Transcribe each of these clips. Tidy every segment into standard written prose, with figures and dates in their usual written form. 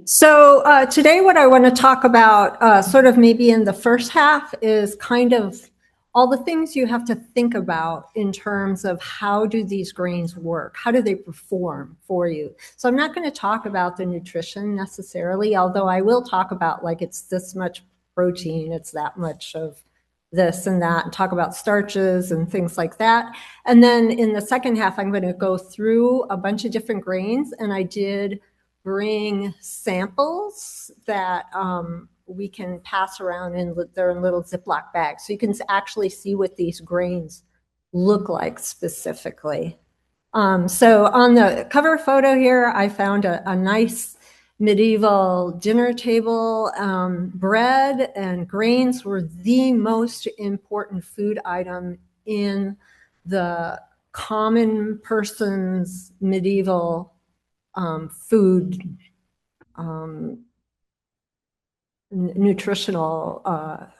So today what I want to talk about sort of maybe in the first half is kind of all the things you have to think about in terms of how do these grains work? How do they perform for you? So I'm not going to talk about the nutrition necessarily, although I will talk about like it's this much protein, it's that much of this and that, and talk about starches and things like that. And then in the second half, I'm going to go through a bunch of different grains, and I did bring samples that we can pass around, and they're in little Ziploc bags. So you can actually see what these grains look like specifically. So on the cover photo here, I found a nice medieval dinner table. Bread and grains were the most important food item in the common person's medieval food nutritional.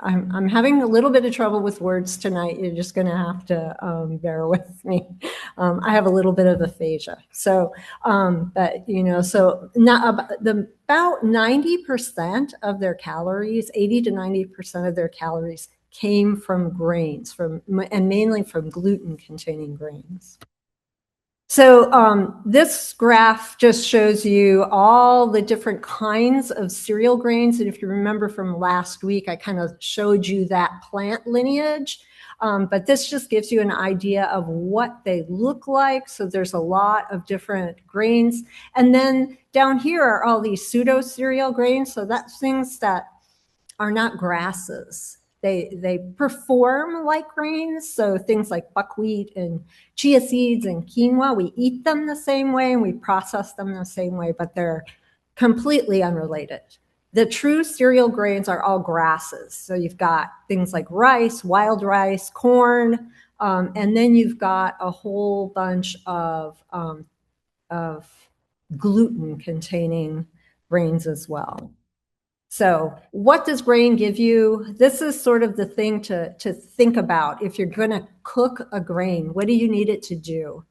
I'm having a little bit of trouble with words tonight. You're just going to have to bear with me. I have a little bit of aphasia. So, but you know, so not about 90% of their calories, 80 to 90% of their calories came from grains, and mainly from gluten-containing grains. So this graph just shows you all the different kinds of cereal grains. And if you remember from last week, I kind of showed you that plant lineage. But this just gives you an idea of what they look like. So there's a lot of different grains. And then down here are all these pseudo cereal grains. So that's things that are not grasses. They perform like grains, so things like buckwheat and chia seeds and quinoa, we eat them the same way and we process them the same way, but they're completely unrelated. The true cereal grains are all grasses. So you've got things like rice, wild rice, corn, and then you've got a whole bunch of gluten-containing grains as well. So what does grain give you? This is sort of the thing to think about. If you're going to cook a grain, what do you need it to do?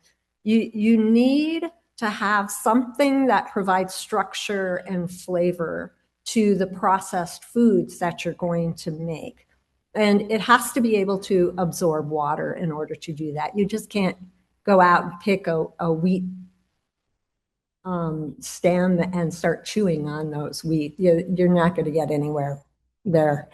You need to have something that provides structure and flavor to the processed foods that you're going to make. And it has to be able to absorb water in order to do that. You just can't go out and pick a wheat stem and start chewing on those wheat. You're not going to get anywhere there.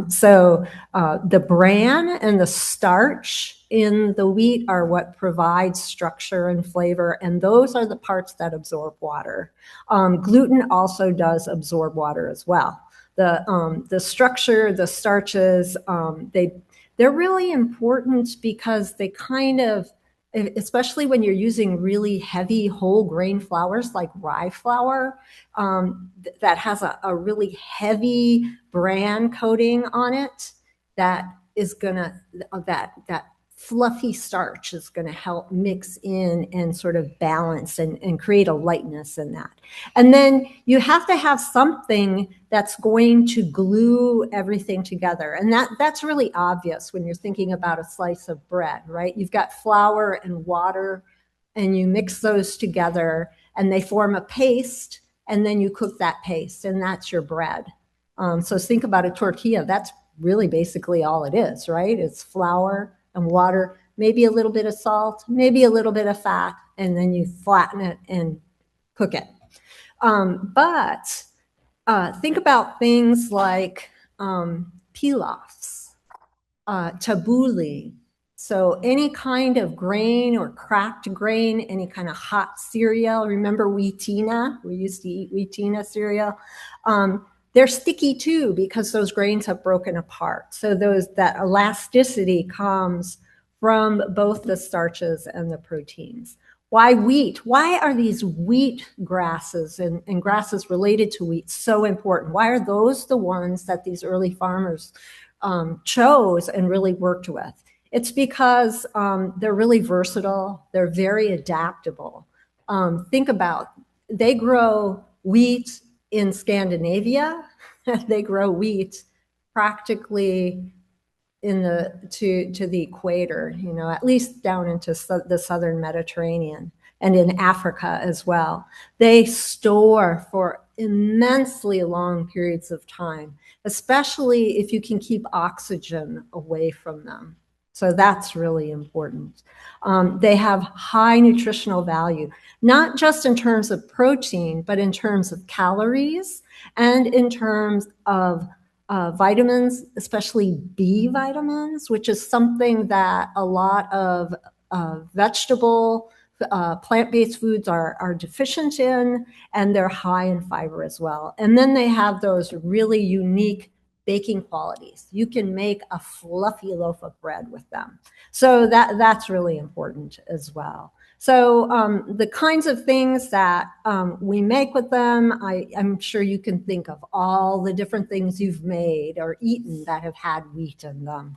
So the bran and the starch in the wheat are what provides structure and flavor, and those are the parts that absorb water. Gluten also does absorb water as well. The structure, the starches, they're really important because they kind of, especially when you're using really heavy whole grain flours like rye flour, that has a really heavy bran coating on it, that is gonna, that fluffy starch is gonna help mix in and sort of balance and create a lightness in that. And then you have to have something that's going to glue everything together. And that's really obvious when you're thinking about a slice of bread, right? You've got flour and water, and you mix those together, and they form a paste, and then you cook that paste, and that's your bread. So think about a tortilla. That's really basically all it is, right? It's flour and water, maybe a little bit of salt, maybe a little bit of fat, and then you flatten it and cook it. But think about things like pilafs, tabbouleh. So any kind of grain or cracked grain, any kind of hot cereal. Remember wheatina? We used to eat wheatina cereal. They're sticky too because those grains have broken apart. So that elasticity comes from both the starches and the proteins. Why wheat? Why are these wheat grasses and grasses related to wheat so important? Why are those the ones that these early farmers chose and really worked with? It's because they're really versatile. They're very adaptable. Think about, they grow wheat in Scandinavia. They grow wheat practically to the equator, at least down into the southern Mediterranean. and in Africa as well. They store for immensely long periods of time, especially if you can keep oxygen away from them. So that's really important. They have high nutritional value, not just in terms of protein, but in terms of calories and in terms of vitamins, especially B vitamins, which is something that a lot of vegetable, plant-based foods are deficient in, and they're high in fiber as well. And then they have those really unique baking qualities. You can make a fluffy loaf of bread with them. So that's really important as well. So the kinds of things that we make with them, I'm sure you can think of all the different things you've made or eaten that have had wheat in them.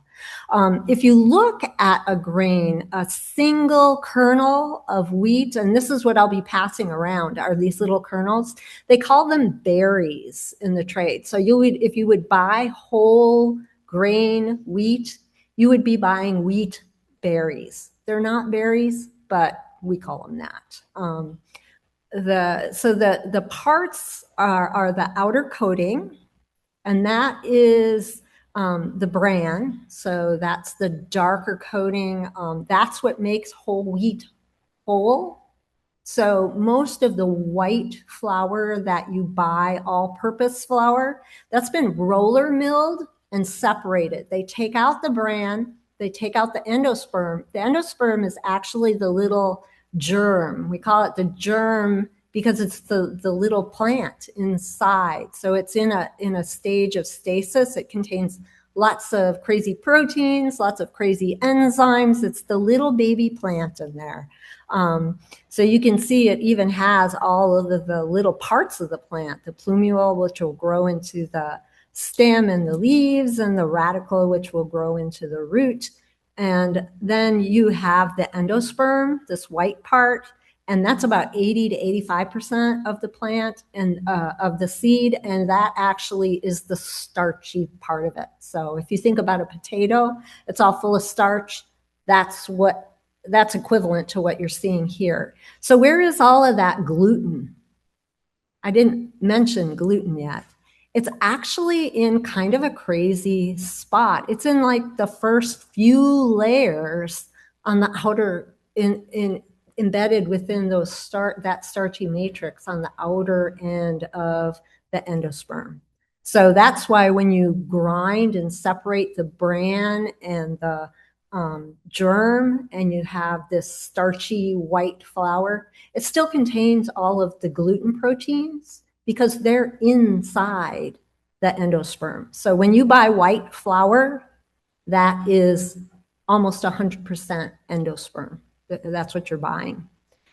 If you look at a grain, a single kernel of wheat, and this is what I'll be passing around, are these little kernels. They call them berries in the trade. So if you would buy whole grain wheat, you would be buying wheat berries. They're not berries, but we call them that. The parts are the outer coating, and that is the bran. So that's the darker coating. That's what makes whole wheat whole. So most of the white flour that you buy, all-purpose flour, that's been roller milled and separated. They take out the bran, they take out the endosperm. The endosperm is actually the little germ. We call it the germ because it's the little plant inside. So it's in a stage of stasis. It contains lots of crazy proteins, lots of crazy enzymes. It's the little baby plant in there. So you can see it even has all of the little parts of the plant, the plumule, which will grow into the stem and the leaves, and the radicle, which will grow into the root. And then you have the endosperm, this white part, and that's about 80 to 85% of the plant and of the seed, and that actually is the starchy part of it. So if you think about a potato, it's all full of starch. That's equivalent to what you're seeing here. So where is all of that gluten? I didn't mention gluten yet. It's actually in kind of a crazy spot. It's in like the first few layers on the outer, embedded within that starchy matrix on the outer end of the endosperm. So that's why when you grind and separate the bran and the germ, and you have this starchy white flour, it still contains all of the gluten proteins because they're inside the endosperm. So when you buy white flour, that is almost 100% endosperm. That's what you're buying.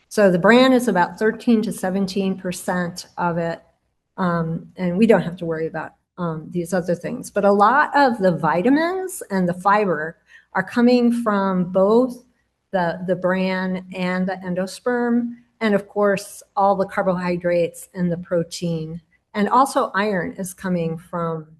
So the bran is about 13 to 17% of it, and we don't have to worry about these other things. But a lot of the vitamins and the fiber are coming from both the bran and the endosperm, and of course, all the carbohydrates and the protein. And also iron is coming from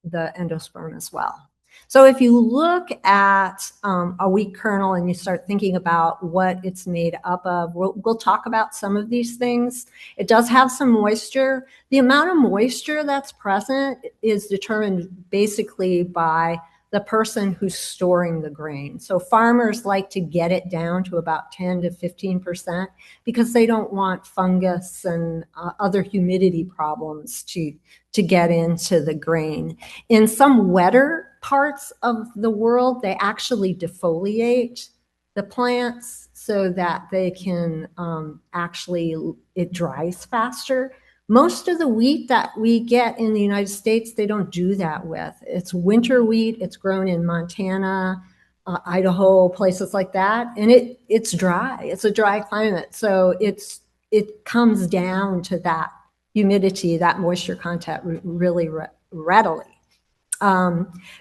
the endosperm as well. So if you look at a wheat kernel and you start thinking about what it's made up of, we'll talk about some of these things. It does have some moisture. The amount of moisture that's present is determined basically by the person who's storing the grain. So farmers like to get it down to about 10 to 15% because they don't want fungus and other humidity problems to get into the grain. In some wetter parts of the world, they actually defoliate the plants so that they can it dries faster. Most of the wheat that we get in the United States, they don't do that with. It's winter wheat. It's grown in Montana, Idaho, places like that, and it's dry. It's a dry climate, so it comes down to that humidity, that moisture content really readily.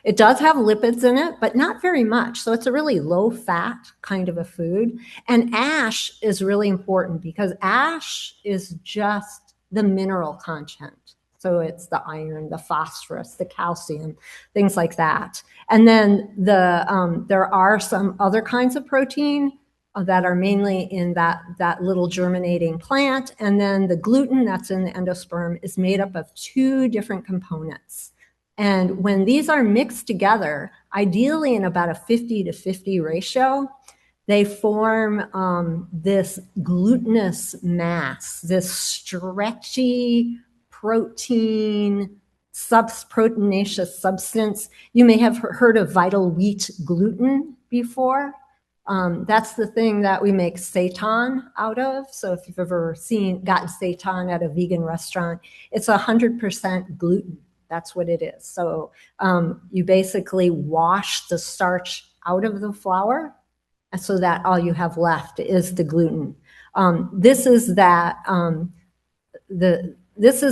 It does have lipids in it, but not very much. So it's a really low fat kind of a food. And ash is really important because ash is just the mineral content. So it's the iron, the phosphorus, the calcium, things like that. And then there are some other kinds of protein that are mainly in that little germinating plant. And then the gluten that's in the endosperm is made up of two different components. And when these are mixed together, ideally in about a 50-50 ratio, they form this glutinous mass, this stretchy proteinaceous substance. You may have heard of vital wheat gluten before. That's the thing that we make seitan out of. So if you've ever gotten seitan at a vegan restaurant, it's 100% gluten. That's what it is. So you basically wash the starch out of the flour so that all you have left is the gluten. This is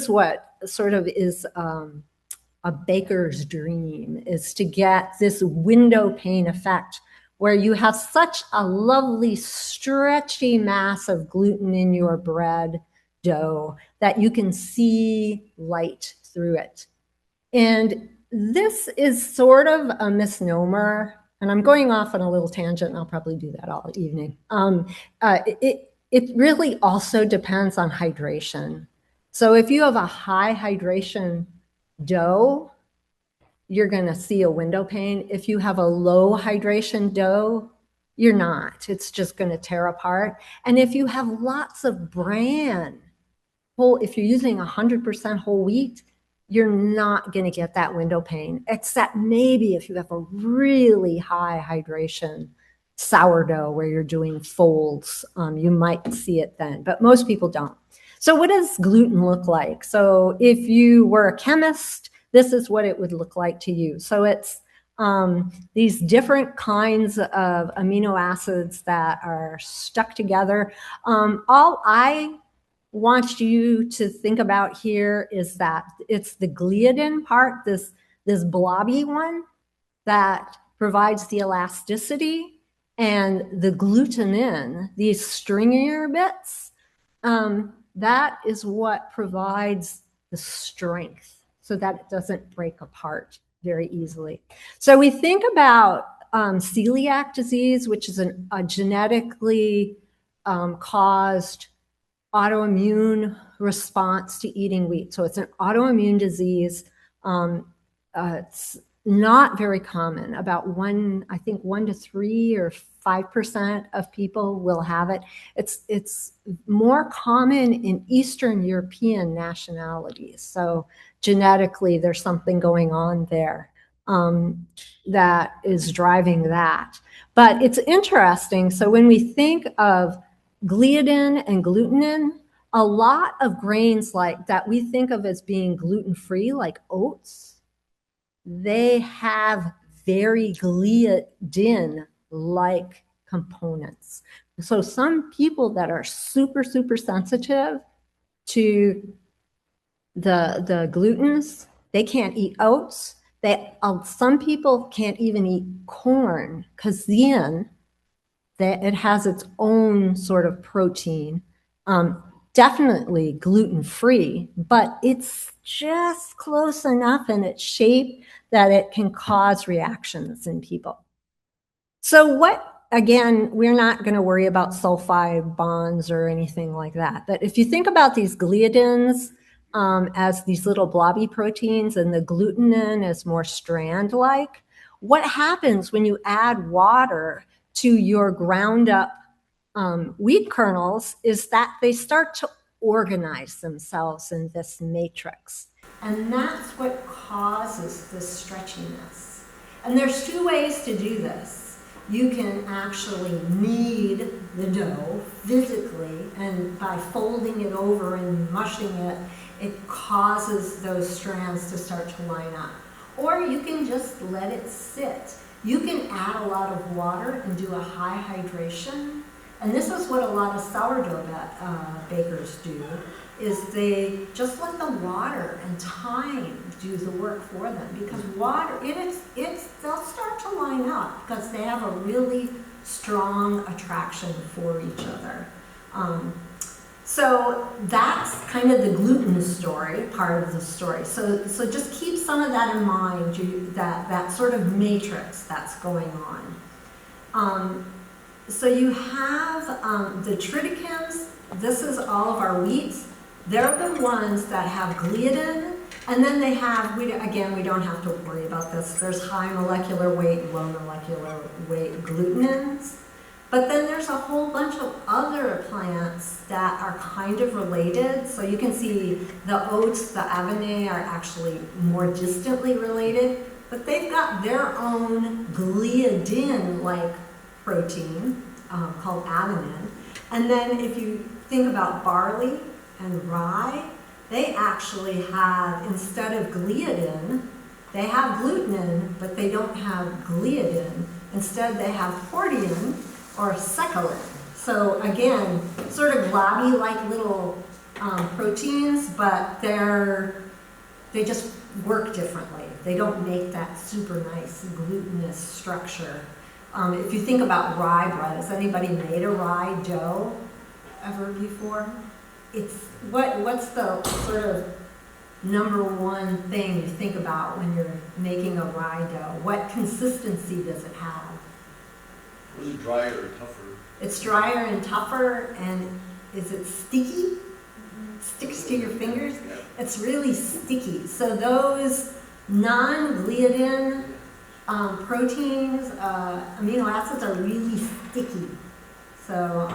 what sort of is a baker's dream, is to get this window pane effect where you have such a lovely stretchy mass of gluten in your bread dough that you can see light through it. And this is sort of a misnomer, and I'm going off on a little tangent, and I'll probably do that all evening. It really also depends on hydration. So if you have a high hydration dough, you're going to see a window pane. If you have a low hydration dough, you're not. It's just going to tear apart. And if you have lots of bran, if you're using 100% whole wheat, you're not going to get that window pane, except maybe if you have a really high hydration sourdough where you're doing folds, you might see it then, but most people don't. So what does gluten look like? So if you were a chemist, this is what it would look like to you. So it's these different kinds of amino acids that are stuck together. All I want you to think about here is that it's the gliadin part, this blobby one, that provides the elasticity, and the glutenin, these stringier bits, that is what provides the strength so that it doesn't break apart very easily. So we think about celiac disease, which is a genetically caused autoimmune response to eating wheat. So it's an autoimmune disease. It's not very common. About 1 to 3 or 5% of people will have it. It's more common in Eastern European nationalities. So genetically, there's something going on there that is driving that. But it's interesting. So when we think of gliadin and glutenin, a lot of grains like that we think of as being gluten-free, like oats, they have very gliadin-like components. So some people that are super, super sensitive to the glutens, they can't eat oats. Some people can't even eat corn because then it has its own sort of protein. Definitely gluten-free, but it's just close enough in its shape that it can cause reactions in people. So again, we're not going to worry about sulfide bonds or anything like that. But if you think about these gliadins as these little blobby proteins and the glutenin as more strand-like, what happens when you add water to your ground up wheat kernels is that they start to organize themselves in this matrix. And that's what causes this stretchiness. And there's two ways to do this. You can actually knead the dough physically, and by folding it over and mushing it, it causes those strands to start to line up. Or you can just let it sit. You can add a lot of water and do a high hydration. And this is what a lot of sourdough bakers do, is they just let the water and time do the work for them, because water, they'll start to line up because they have a really strong attraction for each other. So that's kind of the gluten story, part of the story. So just keep some of that in mind, that sort of matrix that's going on. So you have the triticums. This is all of our wheats. They're the ones that have gliadin, and then they have, again, we don't have to worry about this. There's high molecular weight, low molecular weight glutenins. But then there's a whole bunch of other plants that are kind of related. So you can see the oats, the avena are actually more distantly related, but they've got their own gliadin-like protein called adenine. And then if you think about barley and rye, they actually have, instead of gliadin, they have glutenin, but they don't have gliadin. Instead, they have portein or secalin. So again, sort of globby-like little proteins, but they just work differently. They don't make that super nice glutinous structure. If you think about rye bread, has anybody made a rye dough ever before? What's the sort of number one thing you think about when you're making a rye dough? What consistency does it have? Was it drier or tougher? It's drier and tougher, and is it sticky? Sticks to your fingers? Yeah. It's really sticky. So those non-gliadin proteins, amino acids are really sticky. So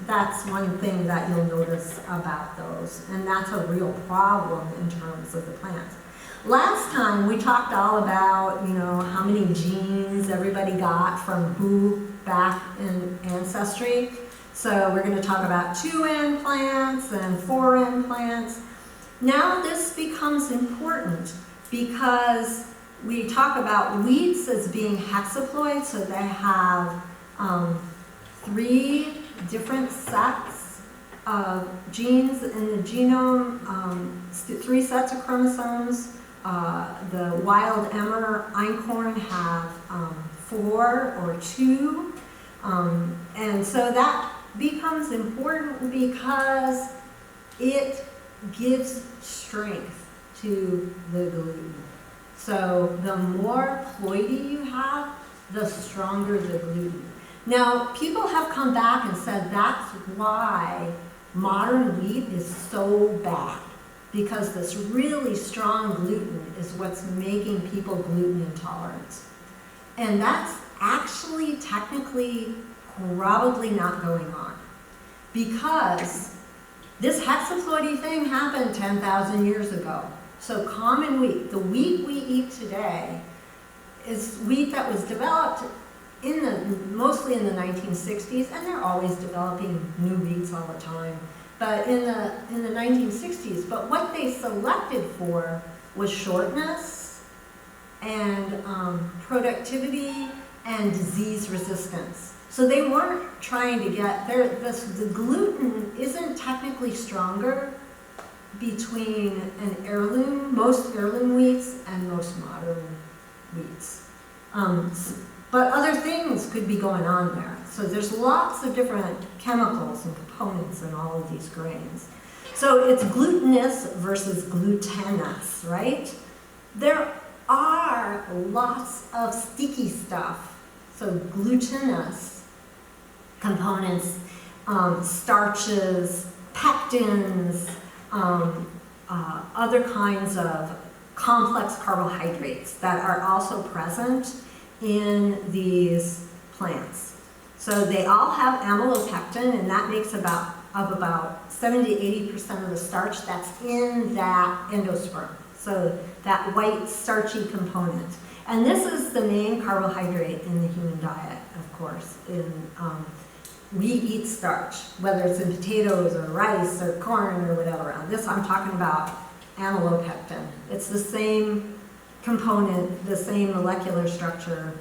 that's one thing that you'll notice about those, and that's a real problem in terms of the plants. Last time we talked all about, how many genes everybody got from who back in ancestry. So we're going to talk about 2N plants and 4N plants. Now this becomes important because we talk about wheats as being hexaploid, so they have 3 different sets of genes in the genome, 3 sets of chromosomes. The wild emmer einkorn have 4 or 2. And so that becomes important because it gives strength to the gluten. So the more ploidy you have, the stronger the gluten. Now, people have come back and said that's why modern wheat is so bad, because this really strong gluten is what's making people gluten intolerant. And that's actually technically probably not going on, because this hexaploidy thing happened 10,000 years ago. So common wheat, the wheat we eat today, is wheat that was developed mostly in the 1960s, and they're always developing new wheats all the time. But in the 1960s, but what they selected for was shortness and productivity and disease resistance. So they weren't trying to get the gluten isn't technically stronger between most heirloom wheats and most modern wheats. But other things could be going on there. So there's lots of different chemicals and components in all of these grains. So it's glutinous versus glutinous, right? There are lots of sticky stuff. So glutinous components, starches, pectins, other kinds of complex carbohydrates that are also present in these plants. So they all have amylopectin, and that makes about 70 to 80% of the starch that's in that endosperm. So that white starchy component. And this is the main carbohydrate in the human diet, of course. We eat starch, whether it's in potatoes or rice or corn or whatever. On this, I'm talking about amylopectin. It's the same component, the same molecular structure.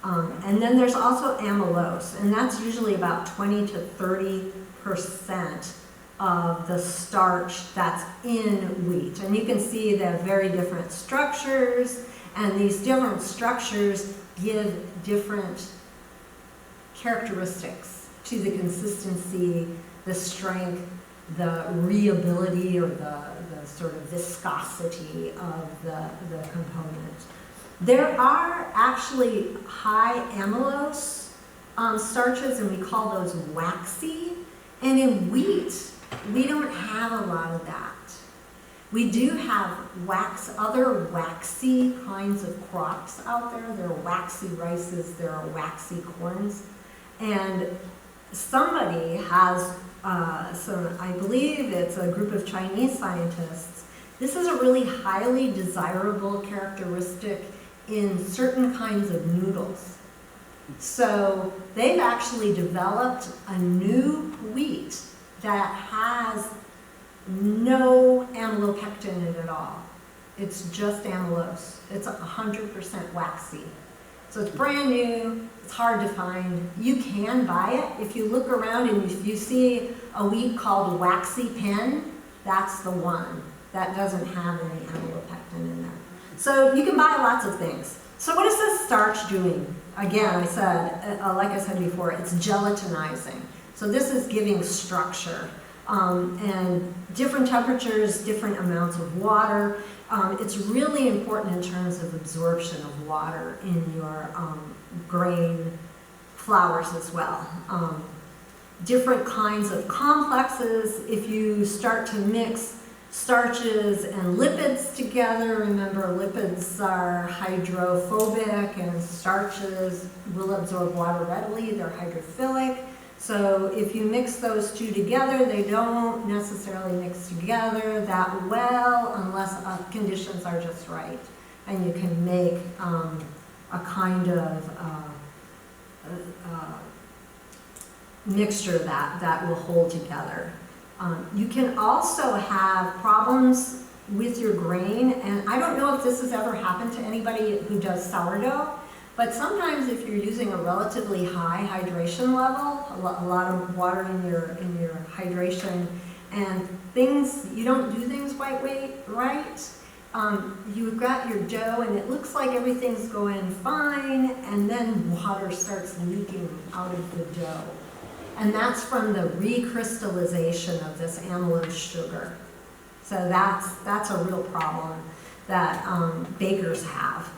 And then there's also amylose, and that's usually about 20 to 30% of the starch that's in wheat. And you can see they have very different structures, and these different structures give different characteristics to the consistency, the strength, the reability, or the sort of viscosity of the component. There are actually high amylose starches, and we call those waxy. And in wheat, we don't have a lot of that. We do have other waxy kinds of crops out there. There are waxy rices, there are waxy corns. And somebody has, I believe it's a group of Chinese scientists, this is a really highly desirable characteristic in certain kinds of noodles. So they've actually developed a new wheat that has no amylopectin in it at all. It's just amylose. It's 100% waxy. So it's brand new, it's hard to find. You can buy it. If you look around and if you see a wheat called Waxy Pen, that's the one. That doesn't have any amylopectin in there. So you can buy lots of things. So what is this starch doing? Again, like I said before, it's gelatinizing. So this is giving structure. And different temperatures, different amounts of water. It's really important in terms of absorption of water in your grain flours as well. Different kinds of complexes. If you start to mix starches and lipids together, remember lipids are hydrophobic and starches will absorb water readily, they're hydrophilic. So if you mix those two together, they don't necessarily mix together that well unless conditions are just right. And you can make a kind of mixture that will hold together. You can also have problems with your grain, and I don't know if this has ever happened to anybody who does sourdough, but sometimes if you're using a relatively high hydration level, a lot of water in your hydration, and you don't do things quite right, you've got your dough and it looks like everything's going fine, and then water starts leaking out of the dough. And that's from the recrystallization of this amylose sugar. So that's a real problem that bakers have.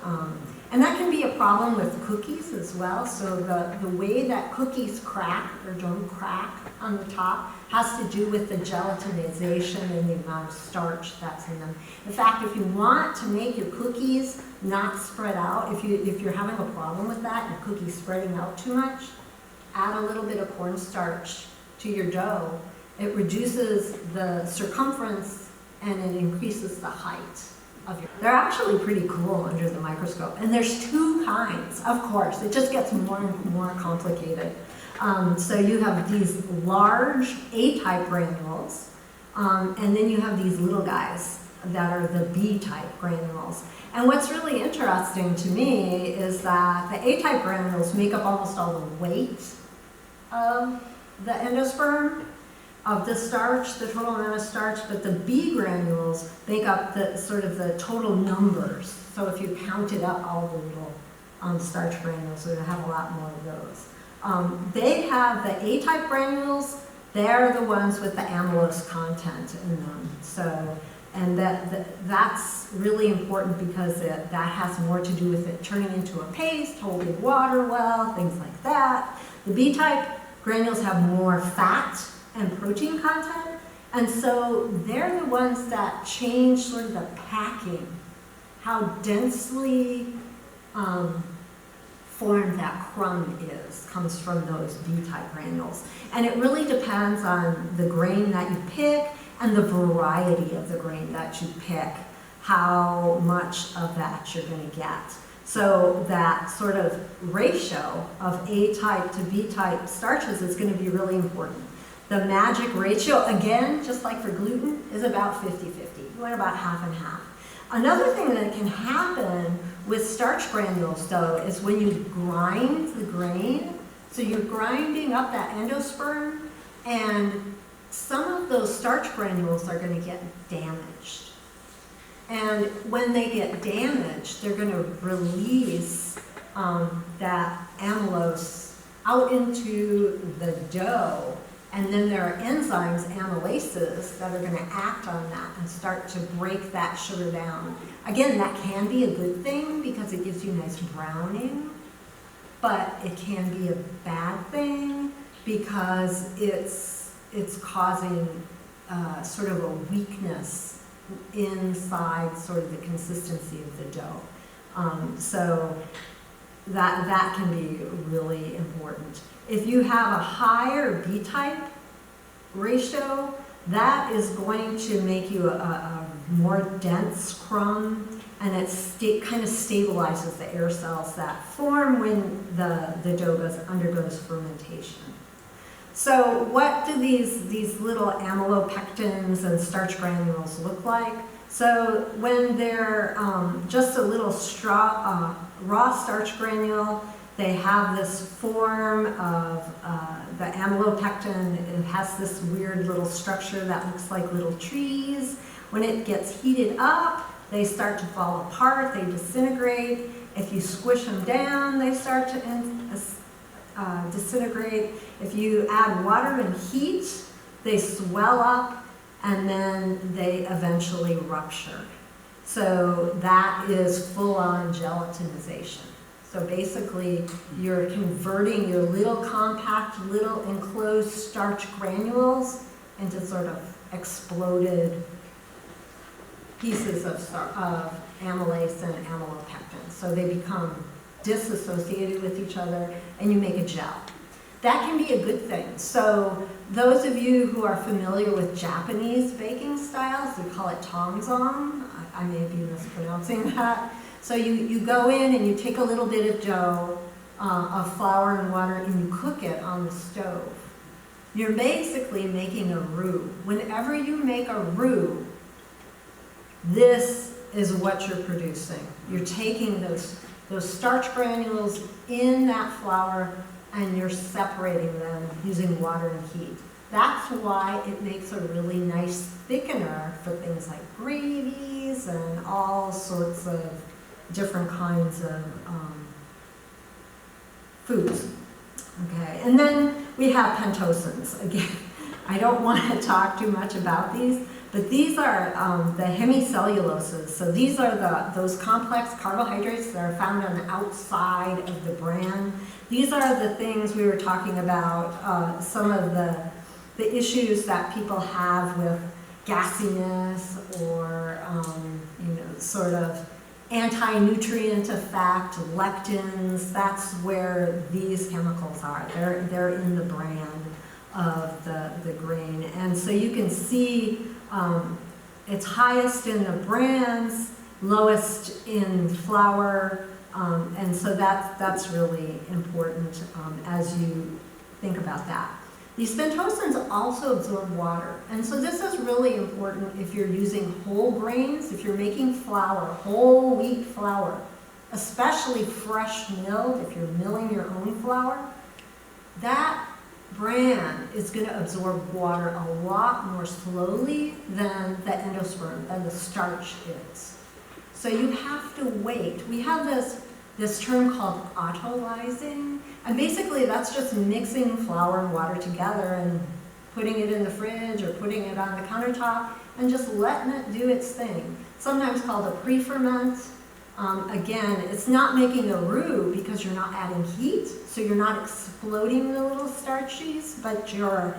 And that can be a problem with cookies as well. So the way that cookies crack or don't crack on the top has to do with the gelatinization and the amount of starch that's in them. In fact, if you want to make your cookies not spread out, if you're having a problem with that, your cookies spreading out too much, add a little bit of cornstarch to your dough. It reduces the circumference and it increases the height of your. They're actually pretty cool under the microscope. And there's two kinds, of course. It just gets more and more complicated. So you have these large A-type granules, and then you have these little guys that are the B-type granules. And what's really interesting to me is that the A-type granules make up almost all the weight of the endosperm, of the starch, the total amount of starch, but the B granules make up the sort of the total numbers. So if you counted up all the little starch granules, we would have a lot more of those. They have the A-type granules, they're the ones with the amylose content in them. So, and that's really important because that has more to do with it turning into a paste, holding water well, things like that. The B-type granules have more fat and protein content, and so they're the ones that change sort of the packing, how densely formed that crumb comes from those B-type granules. And it really depends on the grain that you pick and the variety of the grain that you pick, how much of that you're going to get. So that sort of ratio of A-type to B-type starches is going to be really important. The magic ratio, again, just like for gluten, is about 50-50. You want about half and half. Another thing that can happen with starch granules, though, is when you grind the grain, so you're grinding up that endosperm, and some of those starch granules are going to get damaged. And when they get damaged, they're going to release that amylose out into the dough. And then there are enzymes, amylases, that are going to act on that and start to break that sugar down. Again, that can be a good thing because it gives you nice browning. but it can be a bad thing because it's causing sort of a weakness inside sort of the consistency of the dough. So that can be really important. If you have a high or B-type ratio, that is going to make you a more dense crumb, and it kind of stabilizes the air cells that form when the dough undergoes fermentation. So what do these little amylopectins and starch granules look like? So when they're just a little raw starch granule, they have this form of the amylopectin. It has this weird little structure that looks like little trees. When it gets heated up, they start to fall apart, they disintegrate. If you squish them down, they start to disintegrate. If you add water and heat, they swell up and then they eventually rupture. So that is full-on gelatinization. So basically, you're converting your little compact, little enclosed starch granules into sort of exploded pieces of amylase and amylopectin. So they become disassociated with each other, and you make a gel. That can be a good thing. So those of you who are familiar with Japanese baking styles, we call it tongzong. I may be mispronouncing that. So you go in and you take a little bit of dough, of flour and water, and you cook it on the stove. You're basically making a roux. Whenever you make a roux, this is what you're producing. You're taking those starch granules in that flour and you're separating them using water and heat. That's why it makes a really nice thickener for things like gravies and all sorts of different kinds of foods. Okay, and then we have pentosans. Again, I don't want to talk too much about these, but these are the hemicelluloses. So these are those complex carbohydrates that are found on the outside of the bran. These are the things we were talking about, some of the issues that people have with gassiness or sort of anti-nutrient effect, lectins. That's where these chemicals are. They're in the bran of the grain. And so you can see it's highest in the brans, lowest in flour, and so that's really important as you think about that. These pentosans also absorb water, and so this is really important if you're using whole grains, if you're making flour, whole wheat flour, especially fresh milled, if you're milling your own flour. That bran is going to absorb water a lot more slowly than the endosperm, than the starch is. So you have to wait. We have this term called autolyzing, and basically that's just mixing flour and water together and putting it in the fridge or putting it on the countertop and just letting it do its thing. Sometimes called a pre-ferment. Again, it's not making a roux because you're not adding heat, so you're not exploding the little starches, but you're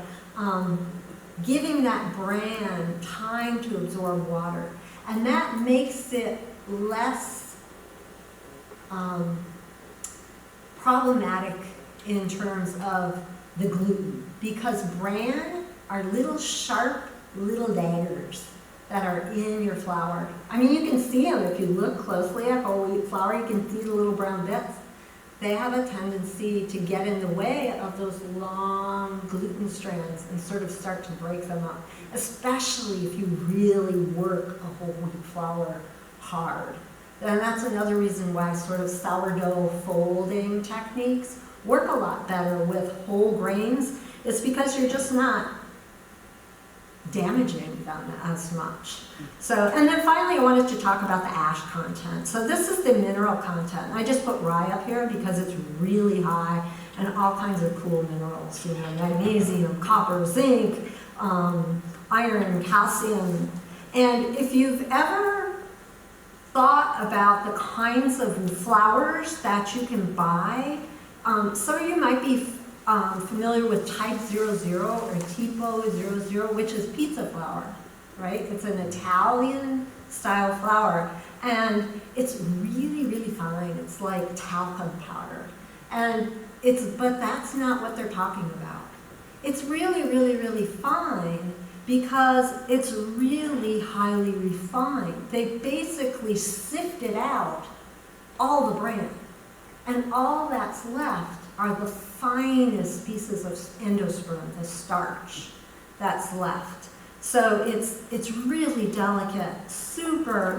giving that bran time to absorb water. And that makes it less problematic in terms of the gluten, because bran are little sharp little daggers that are in your flour. I mean, you can see them if you look closely at whole wheat flour. You can see the little brown bits. They have a tendency to get in the way of those long gluten strands and sort of start to break them up, especially if you really work a whole wheat flour hard. And that's another reason why sort of sourdough folding techniques work a lot better with whole grains. It's because you're just not damaging them as much. So, and then finally I wanted to talk about the ash content. So this is the mineral content. I just put rye up here because it's really high and all kinds of cool minerals, magnesium, copper, zinc, iron, calcium. And if you've ever thought about the kinds of flours that you can buy Some of you might be familiar with type 00 or tipo 00, which is pizza flour, right? It's an Italian style flour, and it's really, really fine. It's like talcum powder. But that's not what they're talking about. It's really, really, really fine because it's really highly refined. They basically sifted out all the bran. And all that's left are the finest pieces of endosperm, the starch that's left. So it's really delicate,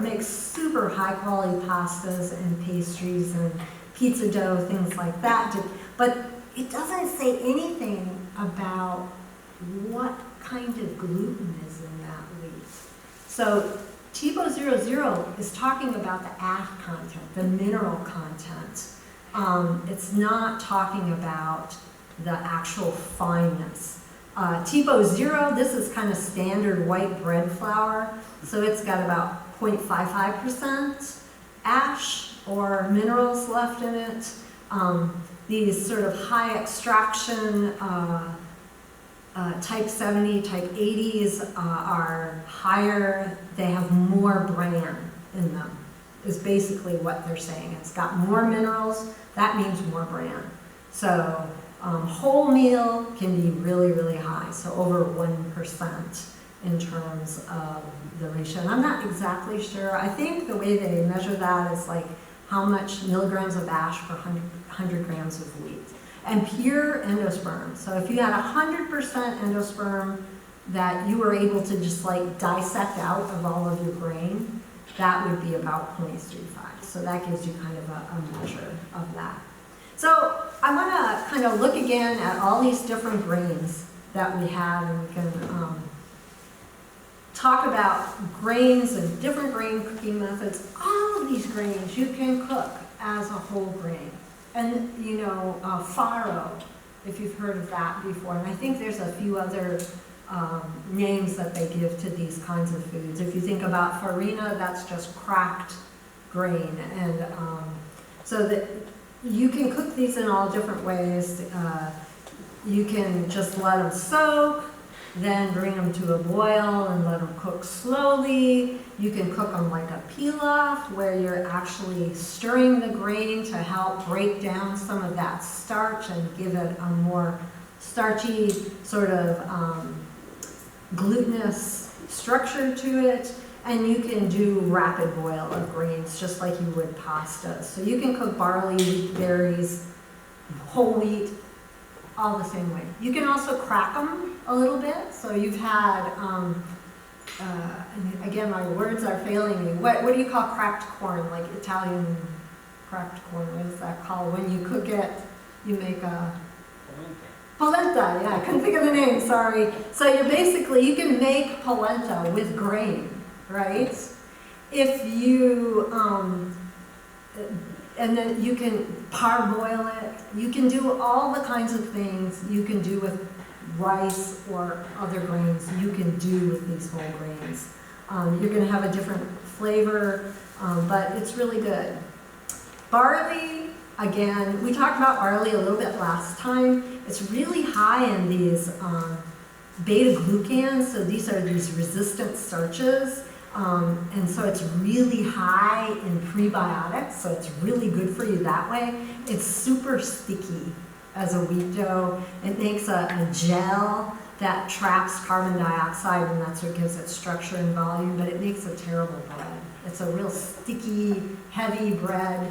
makes super high quality pastas and pastries and pizza dough, things like that. But it doesn't say anything about what kind of gluten is in that wheat. So tipo 00 is talking about the ash content, the mineral content. It's not talking about the actual fineness. Tipo 0, this is kind of standard white bread flour, so it's got about 0.55% ash or minerals left in it. These sort of high extraction type 70, type 80s are higher, they have more bran in them, is basically what they're saying. It's got more minerals, that means more bran. So wholemeal can be really, really high, so over 1% in terms of the ratio. And I'm not exactly sure. I think the way they measure that is like how much milligrams of ash per 100 grams of wheat. And pure endosperm. So if you had 100% endosperm that you were able to just like dissect out of all of your grain, that would be about 0.35. So that gives you kind of a measure of that. So I want to kind of look again at all these different grains that we have, and we can talk about grains and different grain cooking methods. All of these grains you can cook as a whole grain. And you know, farro, if you've heard of that before, and I think there's a few other names that they give to these kinds of foods. If you think about farina, that's just cracked grain, and so that you can cook these in all different ways. You can just let them soak, then bring them to a boil and let them cook slowly. You can cook them like a pilaf, where you're actually stirring the grain to help break down some of that starch and give it a more starchy sort of glutinous structure to it. And you can do rapid boil of grains just like you would pasta. So you can cook barley, wheat, berries, whole wheat, all the same way. You can also crack them a little bit. So you've had, again, my words are failing me. What do you call cracked corn? Like Italian cracked corn, what is that called? When you cook it, you make a polenta. Yeah, I couldn't think of the name, sorry. So you can make polenta with grain, right? If you, and then you can parboil it. You can do all the kinds of things you can do with rice or other grains you can do with these whole grains. You're going to have a different flavor, but it's really good. Barley, again, we talked about barley a little bit last time. It's really high in these beta-glucans, so these are these resistant starches. And so it's really high in prebiotics, so it's really good for you that way. It's super sticky as a wheat dough. It makes a gel that traps carbon dioxide, and that's what gives it structure and volume, but it makes a terrible bread. It's a real sticky, heavy bread.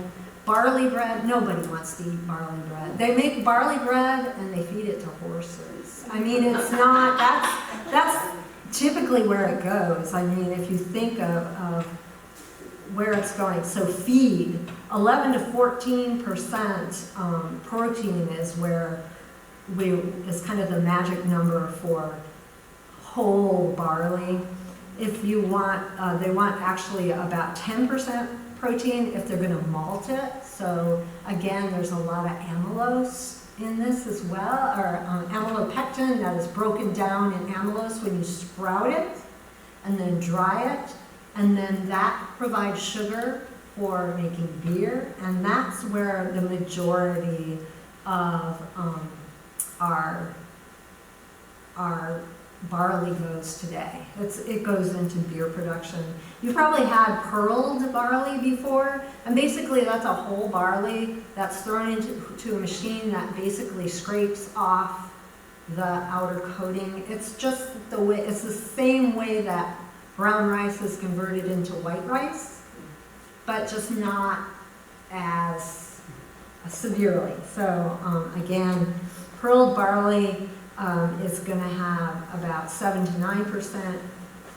Barley bread, nobody wants to eat barley bread. They make barley bread and they feed it to horses. I mean, it's not, that's typically where it goes. I mean, if you think of where it's going. So feed, 11 to 14% protein is where is kind of the magic number for whole barley. If you want, they want actually about 10% protein if they're going to malt it. So again, there's a lot of amylose in this as well, or amylopectin that is broken down in amylose when you sprout it and then dry it, and then that provides sugar for making beer, and that's where the majority of our barley goes today. It goes into beer production. You probably had pearled barley before, and basically that's a whole barley that's thrown into a machine that basically scrapes off the outer coating. It's just the way, it's the same way that brown rice is converted into white rice, but just not as severely. So again, pearled barley is going to have about 7 to 9%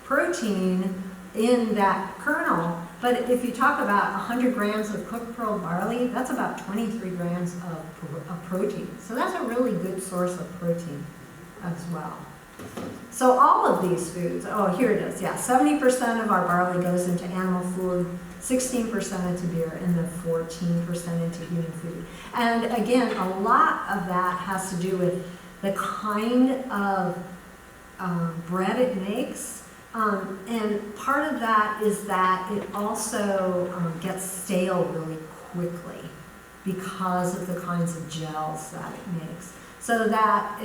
protein in that kernel. But if you talk about 100 grams of cooked pearled barley, that's about 23 grams of protein. So that's a really good source of protein as well. So all of these foods, oh, here it is, yeah, 70% of our barley goes into animal food, 16% into beer, and then 14% into human food. And again, a lot of that has to do with the kind of bread it makes. And part of that is that it also gets stale really quickly because of the kinds of gels that it makes. So that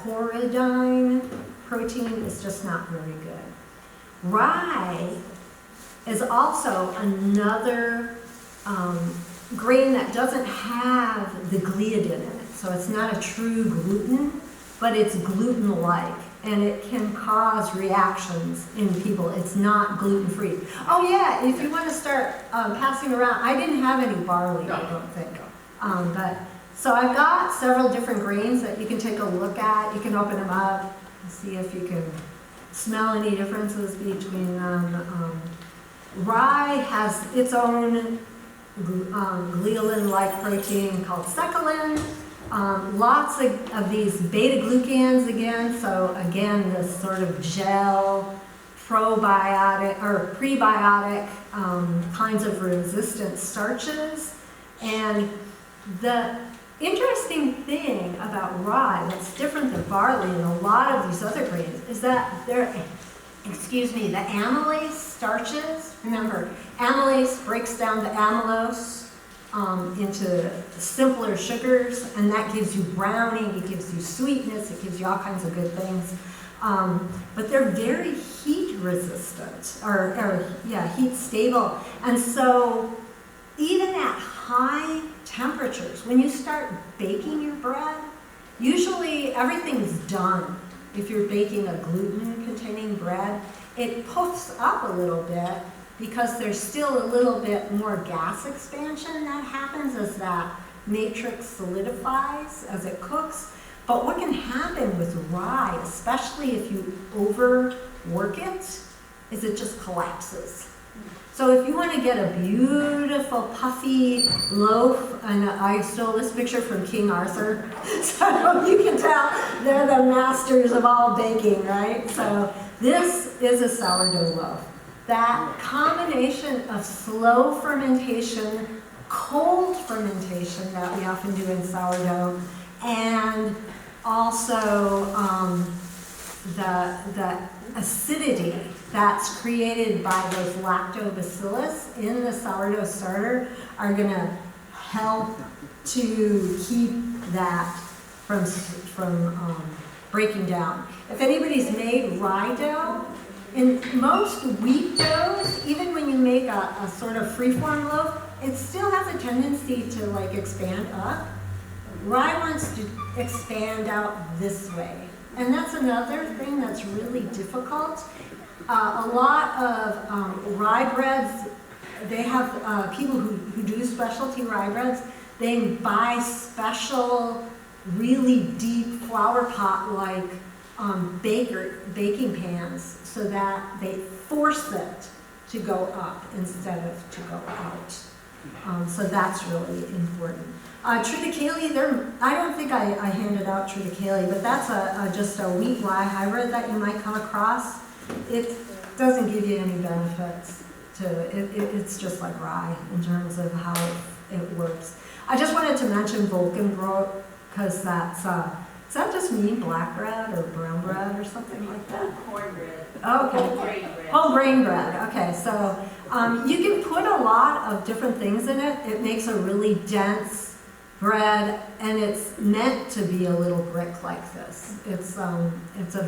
horridine protein is just not very good. Rye is also another grain that doesn't have the gliadin in it. So it's not a true gluten, but it's gluten-like, and it can cause reactions in people. It's not gluten-free. Oh yeah, if you want to start passing around, I didn't have any barley, I don't think. So I've got several different grains that you can take a look at. You can open them up and see if you can smell any differences between them. Rye has its own gliadin-like protein called secalin. Lots of these beta-glucans again, so again, this sort of gel, probiotic or prebiotic kinds of resistant starches. And the interesting thing about rye that's different than barley and a lot of these other grains is that they're, the amylase starches, remember, amylase breaks down the amylose into simpler sugars, and that gives you browning, it gives you sweetness, it gives you all kinds of good things. But they're very heat resistant, heat stable. And so even at high temperatures, when you start baking your bread, usually everything's done. If you're baking a gluten-containing bread, it puffs up a little bit because there's still a little bit more gas expansion that happens as that matrix solidifies as it cooks. But what can happen with rye, especially if you overwork it, is it just collapses. So if you want to get a beautiful puffy loaf, and I stole this picture from King Arthur, so you can tell they're the masters of all baking, right? So this is a sourdough loaf. That combination of slow fermentation, cold fermentation that we often do in sourdough, and also the acidity that's created by those lactobacillus in the sourdough starter are going to help to keep that from breaking down. If anybody's made rye dough, in most wheat doughs, even when you make a sort of freeform loaf, it still has a tendency to like expand up. Rye wants to expand out this way. And that's another thing that's really difficult. A lot of rye breads, they have people who do specialty rye breads, they buy special, really deep flower pot-like baking pans so that they force it to go up instead of to go out. So that's really important. Triticale, I don't think I handed out triticale, but that's just a wheat rye hybrid that you might come across. It doesn't give you any benefits to it. It's just like rye in terms of how it works. I just wanted to mention Volkenbrot because that's, does that just mean black bread or brown bread or something like that? Cornbread. Oh, okay. Whole grain bread. Whole grain bread. Okay, so you can put a lot of different things in it. It makes a really dense bread, and it's meant to be a little brick like this. It's a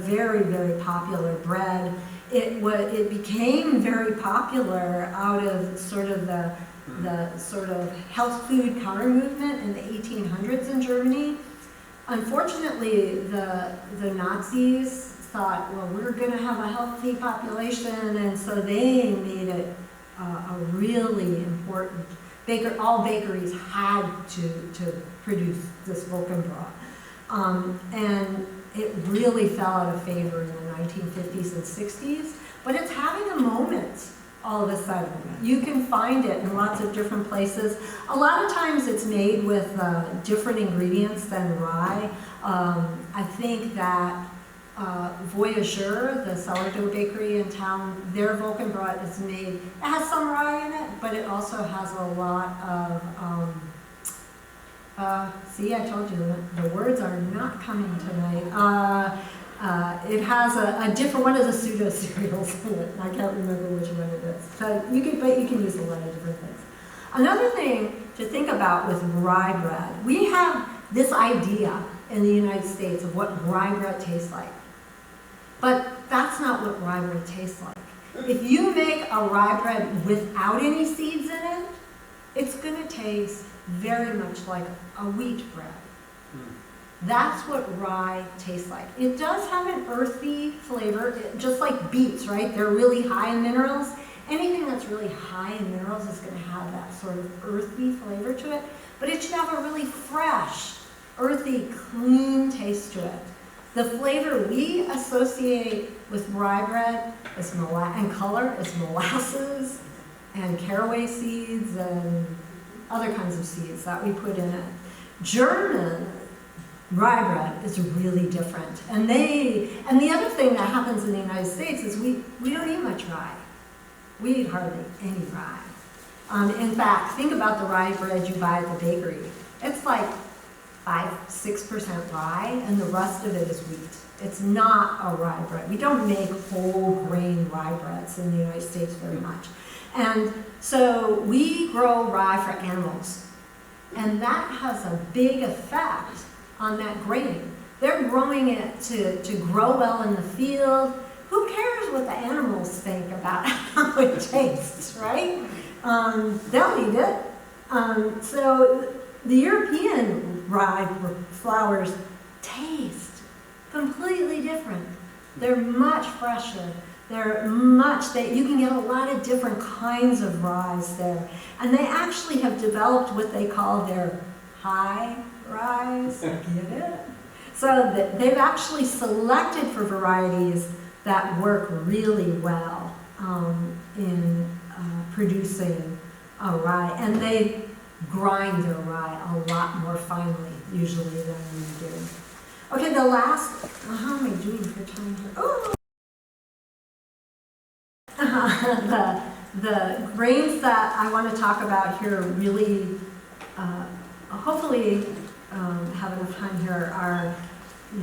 very, very popular bread. It became very popular out of sort of the sort of health food counter movement in the 1800s in Germany. Unfortunately, the Nazis thought, well, we're going to have a healthy population, and so they made it a really important all bakeries had to produce this Vulcanbrot. And it really fell out of favor in the 1950s and 60s, but it's having a moment all of a sudden. You can find it in lots of different places. A lot of times it's made with different ingredients than rye. I think that Voyageur, the sourdough bakery in town, their Vulcanbrot is made, it has some rye in it, but it also has a lot of, see, I told you, the words are not coming tonight. It has a different one of the pseudo cereals in it. I can't remember which one it is. So but you can use a lot of different things. Another thing to think about with rye bread, we have this idea in the United States of what rye bread tastes like. But that's not what rye bread tastes like. If you make a rye bread without any seeds in it, it's going to taste very much like a wheat bread. That's what rye tastes like. It does have an earthy flavor, just like beets, right? They're really high in minerals. Anything that's really high in minerals is going to have that sort of earthy flavor to it, but it should have a really fresh, earthy, clean taste to it. The flavor we associate with rye bread is and color is molasses and caraway seeds and other kinds of seeds that we put in it. German rye bread is really different. And the other thing that happens in the United States is we don't eat much rye. We eat hardly any rye. In fact, think about the rye bread you buy at the bakery. It's like 5-6% rye, and the rest of it is wheat. It's not a rye bread. We don't make whole grain rye breads in the United States very much. And so we grow rye for animals. And that has a big effect on that grain. They're growing it to grow well in the field. Who cares what the animals think about how it tastes, right? They'll eat it. So the European rye flours taste completely different. They're much fresher. You can get a lot of different kinds of rye there. And they actually have developed what they call their high rye. Get it? So they've actually selected for varieties that work really well in producing a rye. And they grind their rye a lot more finely, usually, than we do. Okay, the last, how am I doing for time here? Oh! The grains that I want to talk about here really, hopefully have enough time here, are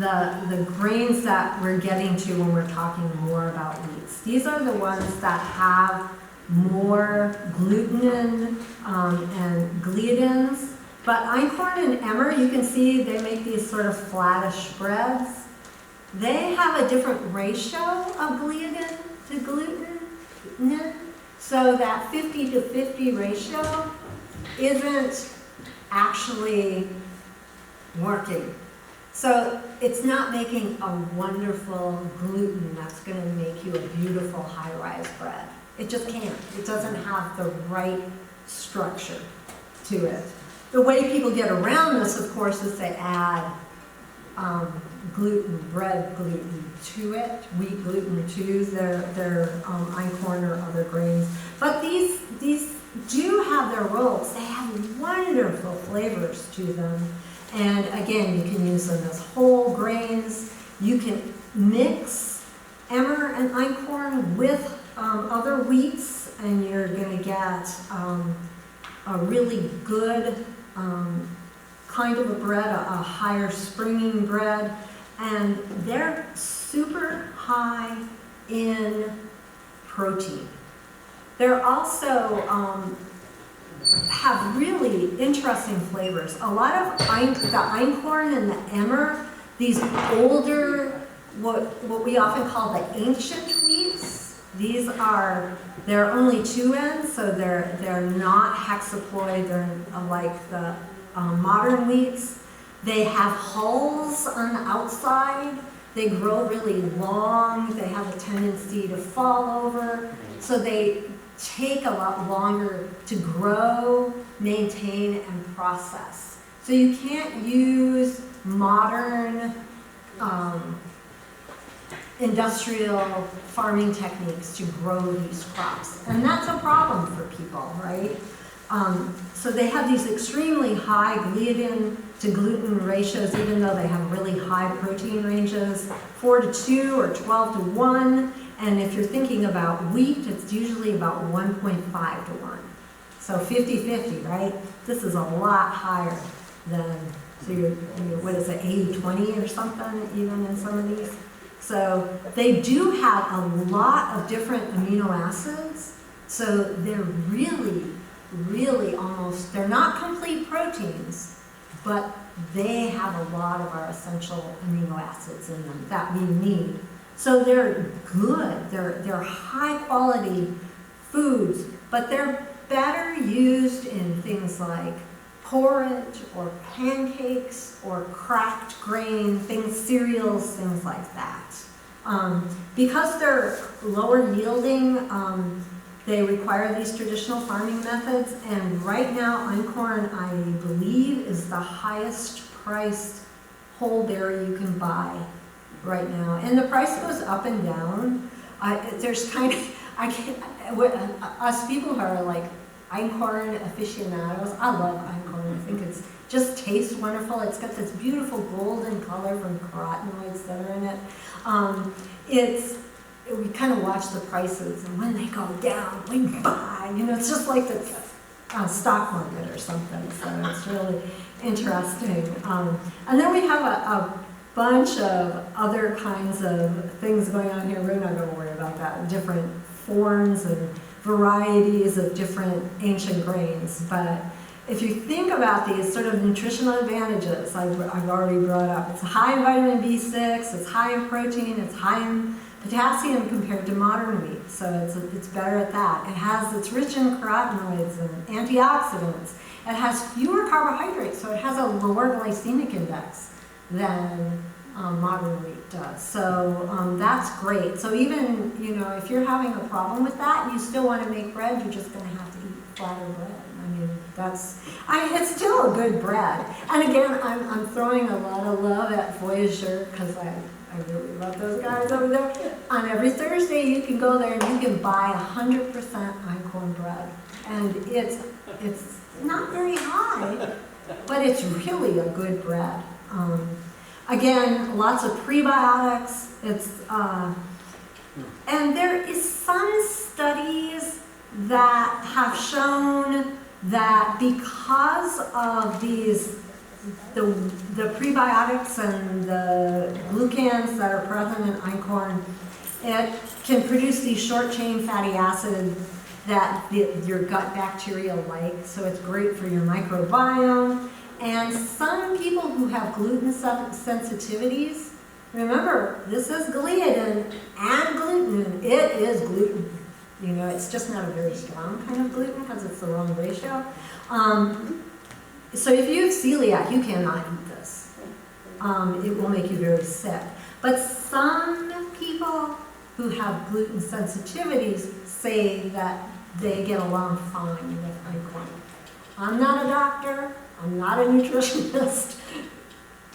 the grains that we're getting to when we're talking more about wheats. These are the ones that have more gluten and gliadins. But einkorn and emmer, you can see they make these sort of flattish breads. They have a different ratio of gliadin to gluten. So that 50-50 ratio isn't actually working. So it's not making a wonderful gluten that's going to make you a beautiful high-rise bread. It just can't. It doesn't have the right structure to it. The way people get around this, of course, is they add bread gluten to it, wheat gluten to their einkorn or other grains. But these do have their roles. They have wonderful flavors to them. And again, you can use them as whole grains. You can mix emmer and einkorn with other wheats, and you're going to get a really good kind of a bread, a higher springing bread, and they're super high in protein. They're also have really interesting flavors. A lot of the einkorn and the emmer, these older, what we often call the ancient wheats, they're only 2 ends, so they're not hexaploid, they're like the modern wheats. They have hulls on the outside, they grow really long, they have a tendency to fall over, so they take a lot longer to grow, maintain, and process. So you can't use modern industrial farming techniques to grow these crops. And that's a problem for people, right? So they have these extremely high gliadin to gluten ratios, even though they have really high protein ranges, 4:2 or 12:1. And if you're thinking about wheat, it's usually about 1.5:1. So 50-50, right? This is a lot higher than, so you're what is it, 80-20 or something, even in some of these. So they do have a lot of different amino acids. So they're really almost, they're not complete proteins, but they have a lot of our essential amino acids in them that we need. So they're good, they're high quality foods, but they're better used in things like porridge or pancakes or cracked grain, cereals, things like that. Because they're lower yielding, they require these traditional farming methods, and right now einkorn, I believe, is the highest priced whole berry you can buy right now. And the price goes up and down. There's kind of, us people who are like einkorn aficionados, I love einkorn. I think it just tastes wonderful. It's got this beautiful golden color from carotenoids that are in it. We kind of watch the prices, and when they go down, we buy. It's just like the stock market or something. So it's really interesting. And then we have a bunch of other kinds of things going on here. We're not going to worry about that. Different forms and varieties of different ancient grains. But if you think about these sort of nutritional advantages, I've already brought up. It's high in vitamin B6, it's high in protein, it's high in potassium compared to modern wheat, so it's better at that. It's rich in carotenoids and antioxidants. It has fewer carbohydrates, so it has a lower glycemic index than modern wheat does. So that's great. So even, if you're having a problem with that and you still want to make bread, you're just going to have to eat flatter bread. It's still a good bread. And again, I'm throwing a lot of love at Voyager because I really love those guys over there. On every Thursday, you can go there and you can buy 100% einkorn bread. And it's not very high, but it's really a good bread. Again, lots of prebiotics. And there is some studies that have shown that because of the prebiotics and the glucans that are present in einkorn, it can produce these short-chain fatty acids that your gut bacteria like, so it's great for your microbiome. And some people who have gluten sensitivities, remember, this is gliadin and gluten. It is gluten. It's just not a very strong kind of gluten because it's the wrong ratio. So if you have celiac, you cannot eat this. It will make you very sick. But some people who have gluten sensitivities say that they get along fine with einkorn. I'm not a doctor. I'm not a nutritionist.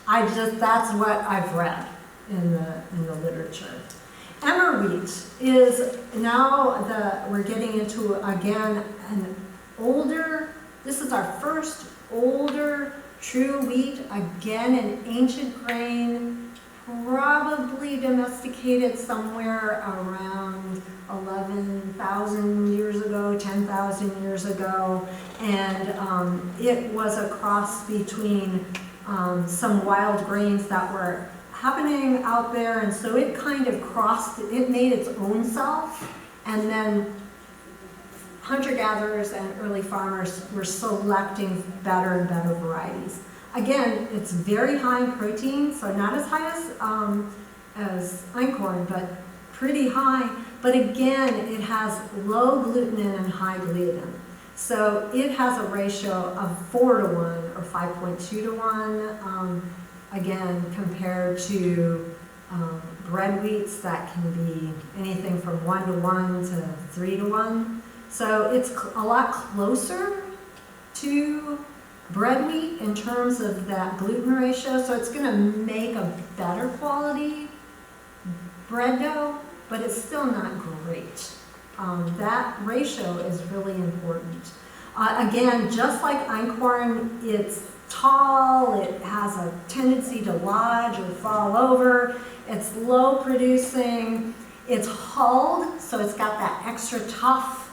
That's what I've read in the literature. Emmer wheat is now we're getting into, again, an older, this is our first older true wheat, again an ancient grain, probably domesticated somewhere around 11,000 years ago, 10,000 years ago, and it was a cross between some wild grains that were happening out there, and so it kind of it made its own self, and then hunter-gatherers and early farmers were selecting better and better varieties. Again, it's very high in protein, so not as high as einkorn, but pretty high. But again, it has low glutenin and high gliadin. So it has a ratio of 4 to 1 or 5.2 to 1, again, compared to bread wheats that can be anything from 1 to 1 to 3 to 1. So it's a lot closer to bread wheat in terms of that gluten ratio. So it's going to make a better quality bread dough, but it's still not great. That ratio is really important. Again, just like einkorn, it's tall, it has a tendency to lodge or fall over, it's low producing, it's hulled, so it's got that extra tough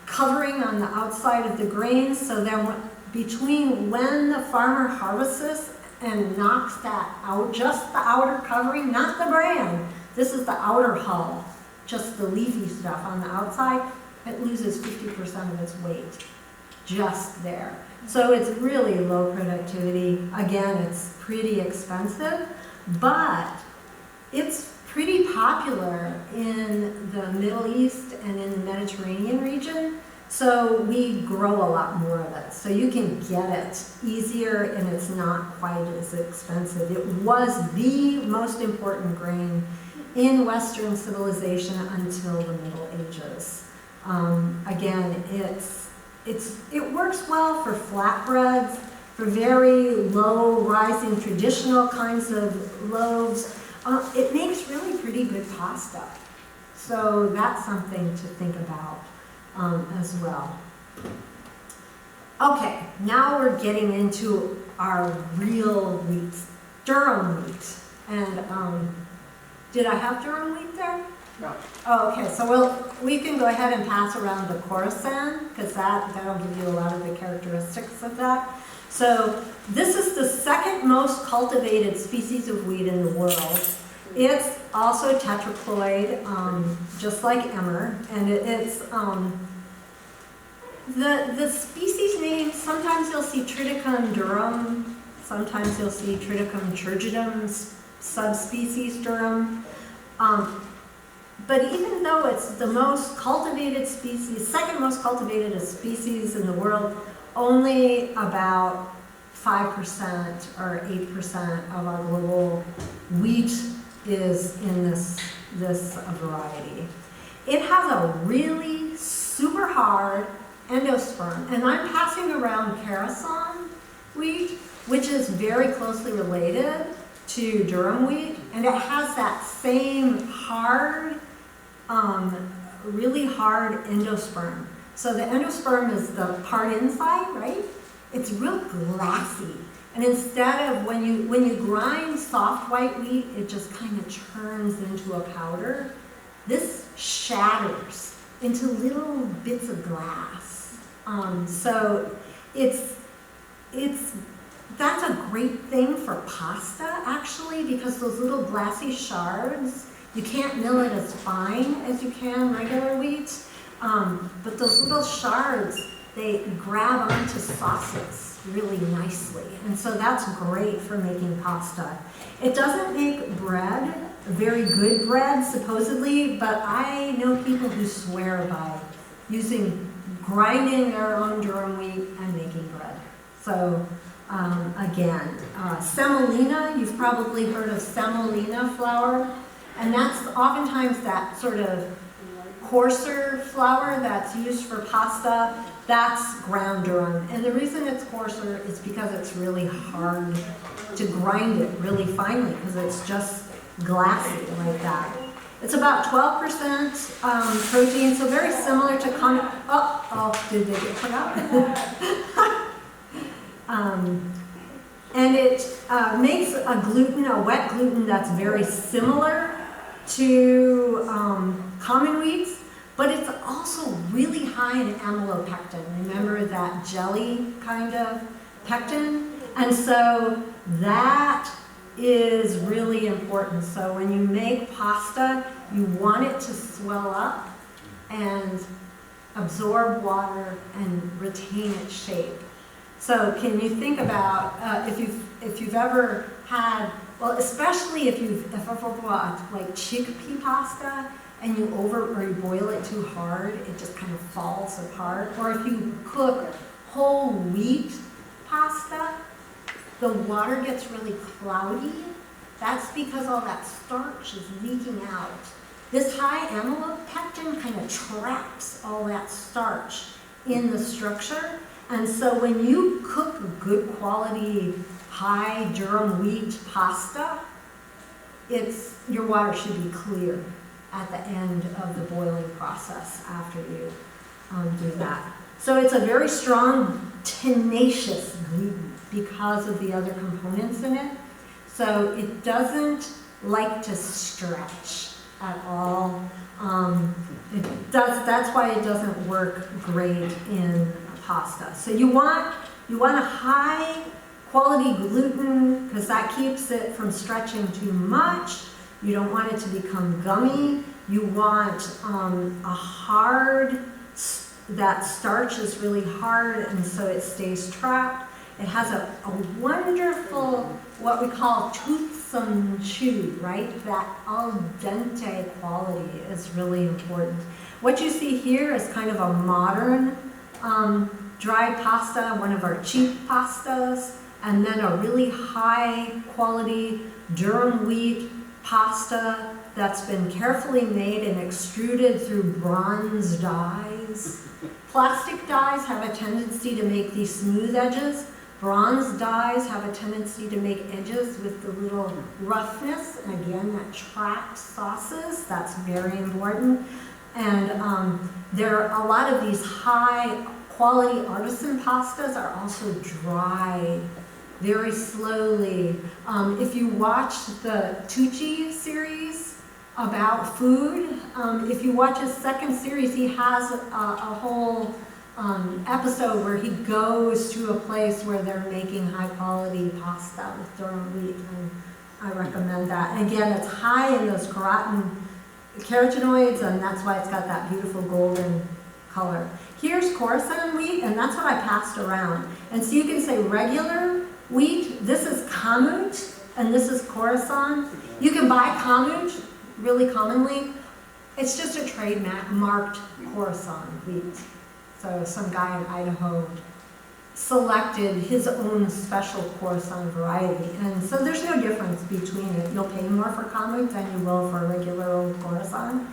covering on the outside of the grains, so then between when the farmer harvests and knocks that out, just the outer covering, not the bran, this is the outer hull, just the leafy stuff on the outside, it loses 50% of its weight just there. So it's really low productivity. Again, it's pretty expensive, but it's pretty popular in the Middle East and in the Mediterranean region. So we grow a lot more of it. So you can get it easier and it's not quite as expensive. It was the most important grain in Western civilization until the Middle Ages. Again, it works well for flatbreads, for very low rising traditional kinds of loaves. It makes really pretty good pasta. So that's something to think about as well. Okay, now we're getting into our real wheats, durum wheat. And did I have durum wheat there? No. Oh, okay, so we can go ahead and pass around the Khorasan, because that'll give you a lot of the characteristics of that. So this is the second most cultivated species of wheat in the world. It's also tetraploid, just like emmer, and it's the species name. Sometimes you'll see Triticum durum, sometimes you'll see Triticum turgidum, subspecies durum. But even though it's the most cultivated species, second most cultivated species in the world, only about 5% or 8% of our global wheat is in this variety. It has a really super hard endosperm, and I'm passing around Khorasan wheat, which is very closely related to durum wheat, and it has that same hard, really hard endosperm. So the endosperm is the part inside, right? It's real glassy. And instead of when you grind soft white wheat, it just kind of turns into a powder. This shatters into little bits of glass. So that's a great thing for pasta, actually, because those little glassy shards, you can't mill it as fine as you can regular wheat, but those little shards, they grab onto sauces really nicely, and so that's great for making pasta. It doesn't make bread, very good bread, supposedly, but I know people who swear by grinding their own durum wheat and making bread. So again, semolina, you've probably heard of semolina flour, and that's oftentimes that sort of coarser flour that's used for pasta. That's ground durum, and the reason it's coarser is because it's really hard to grind it really finely, because it's just glassy like that. It's about 12% protein, so very similar to did they get put out? And it makes a gluten, a wet gluten, that's very similar to common wheats, but it's also really high in amylopectin. Remember that jelly kind of pectin? And so that is really important. So when you make pasta, you want it to swell up, and absorb water, and retain its shape. So can you think about if you've ever had, well, especially if you've ever bought like chickpea pasta and you boil it too hard, it just kind of falls apart. Or if you cook whole wheat pasta, the water gets really cloudy. That's because all that starch is leaking out. This high amylopectin kind of traps all that starch in the structure. And so when you cook a good quality high durum wheat pasta, your water should be clear at the end of the boiling process after you do that. So it's a very strong, tenacious gluten because of the other components in it. So it doesn't like to stretch at all. That's why it doesn't work great in pasta. So you want a high quality gluten because that keeps it from stretching too much. You don't want it to become gummy. You want that starch is really hard and so it stays trapped. It has a wonderful, what we call toothsome chew, right? That al dente quality is really important. What you see here is kind of a modern dry pasta, one of our cheap pastas, and then a really high quality durum wheat pasta that's been carefully made and extruded through bronze dyes. Plastic dyes have a tendency to make these smooth edges. Bronze dyes have a tendency to make edges with the little roughness, and again, that traps sauces. That's very important. And there are a lot of these high quality artisan pastas are also dry very slowly. If you watch the Tucci series about food, if you watch his second series, he has a whole episode where he goes to a place where they're making high quality pasta with durum wheat, and I recommend that. And again, it's high in those carotenoids, and that's why it's got that beautiful golden color. Here's Khorasan wheat, and that's what I passed around. And so you can say regular wheat, this is kamut, and this is Khorasan. You can buy kamut really commonly. It's just a trademarked Khorasan wheat. So some guy in Idaho selected his own special Khorasan variety. And so there's no difference between it. You'll pay more for kamut than you will for regular old Khorasan.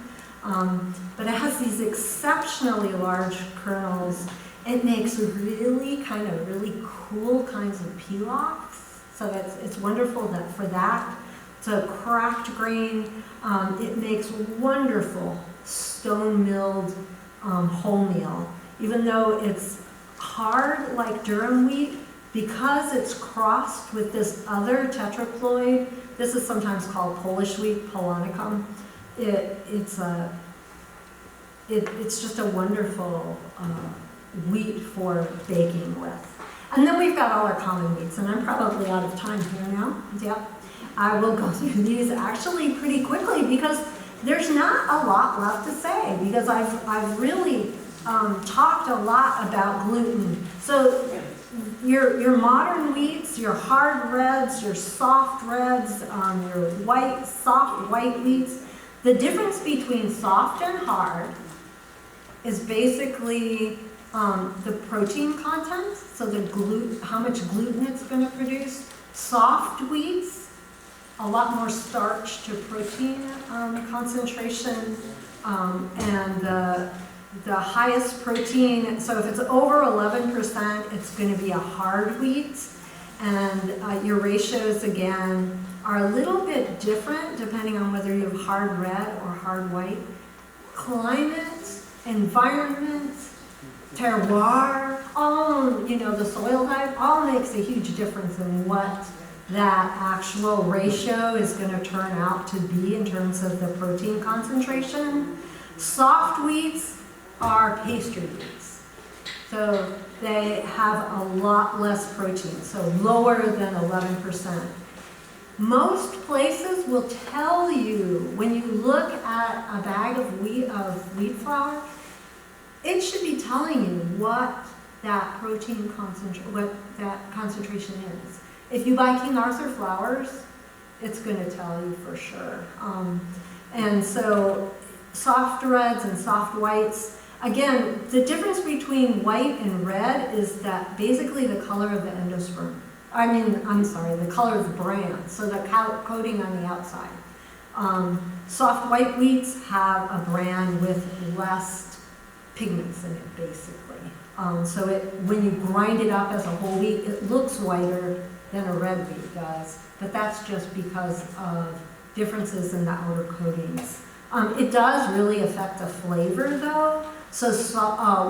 But it has these exceptionally large kernels. It makes really cool kinds of pilafs. So it's wonderful for that. It's a cracked grain. It makes wonderful stone-milled wholemeal. Even though it's hard like durum wheat, because it's crossed with this other tetraploid, this is sometimes called Polish wheat, Polonicum. It's just a wonderful wheat for baking with. And then we've got all our common wheats, and I'm probably out of time here now. Yep. I will go through these actually pretty quickly because there's not a lot left to say because I've really talked a lot about gluten. So your modern wheats, your hard reds, your soft reds, your soft white wheats, the difference between soft and hard is basically the protein content, so how much gluten it's going to produce. Soft wheats, a lot more starch to protein concentration, and the highest protein, so if it's over 11%, it's going to be a hard wheat, and your ratios, again, are a little bit different depending on whether you have hard red or hard white. Climate, environment, terroir, all, the soil type, all makes a huge difference in what that actual ratio is going to turn out to be in terms of the protein concentration. Soft wheats are pastry wheats. So they have a lot less protein, so lower than 11%. Most places will tell you, when you look at a bag of wheat flour, it should be telling you what that what that concentration is. If you buy King Arthur flours, it's going to tell you for sure. And so soft reds and soft whites, again, the difference between white and red is that basically the color of the endosperm. The color of the bran, so the coating on the outside. Soft white wheats have a bran with less pigments in it, basically. So when you grind it up as a whole wheat, it looks whiter than a red wheat does, but that's just because of differences in the outer coatings. It does really affect the flavor though. So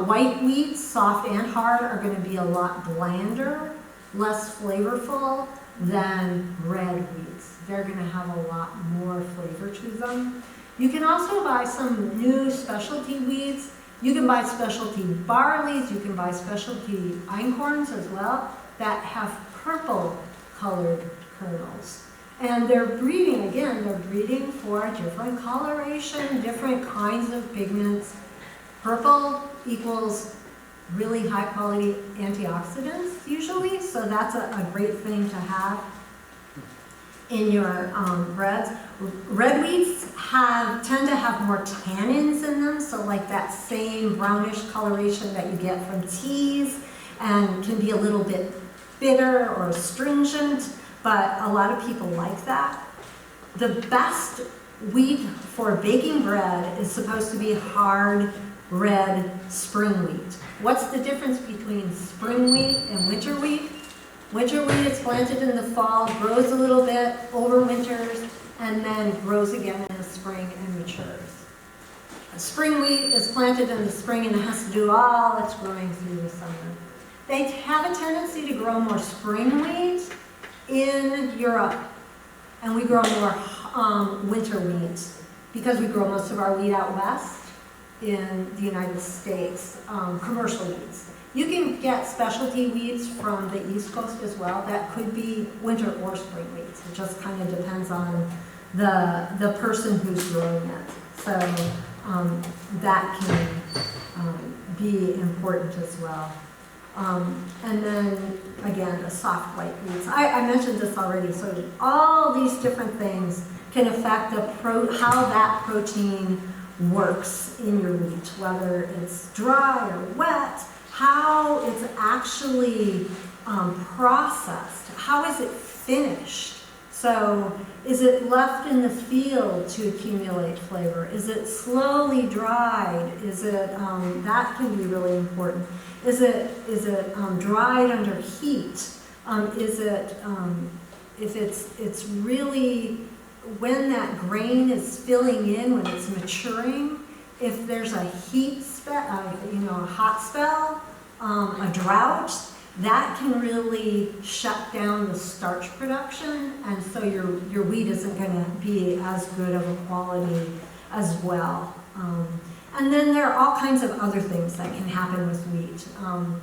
white wheats, soft and hard, are going to be a lot blander, less flavorful than red wheats. They're going to have a lot more flavor to them. You can also buy some new specialty wheats. You can buy specialty barleys, you can buy specialty einkorns as well that have purple colored kernels. And they're breeding for different coloration, different kinds of pigments. Purple equals really high quality antioxidants usually, so that's a great thing to have in your breads. Red wheats tend to have more tannins in them, so like that same brownish coloration that you get from teas, and can be a little bit bitter or astringent, but a lot of people like that. The best wheat for baking bread is supposed to be hard red spring wheat. What's the difference between spring wheat and winter wheat? Winter wheat is planted in the fall, grows a little bit, overwinters, and then grows again in the spring and matures. Spring wheat is planted in the spring and it has to do all its growing through the summer. They have a tendency to grow more spring wheat in Europe, and we grow more winter wheat because we grow most of our wheat out west in the United States, commercial wheats. You can get specialty wheats from the East Coast as well. That could be winter or spring wheats. It just kind of depends on the person who's growing it. So that can be important as well. And then again, the soft white wheats. I mentioned this already. So all these different things can affect how that protein works in your wheat, whether it's dry or wet, how it's actually processed, how is it finished. So is it left in the field to accumulate flavor? Is it slowly dried? Is it, that can be really important. Is it dried under heat? Is it, if it's really, when that grain is filling in, when it's maturing, if there's a heat spell, a hot spell, a drought, that can really shut down the starch production, and so your wheat isn't going to be as good of a quality as well. And then there are all kinds of other things that can happen with wheat.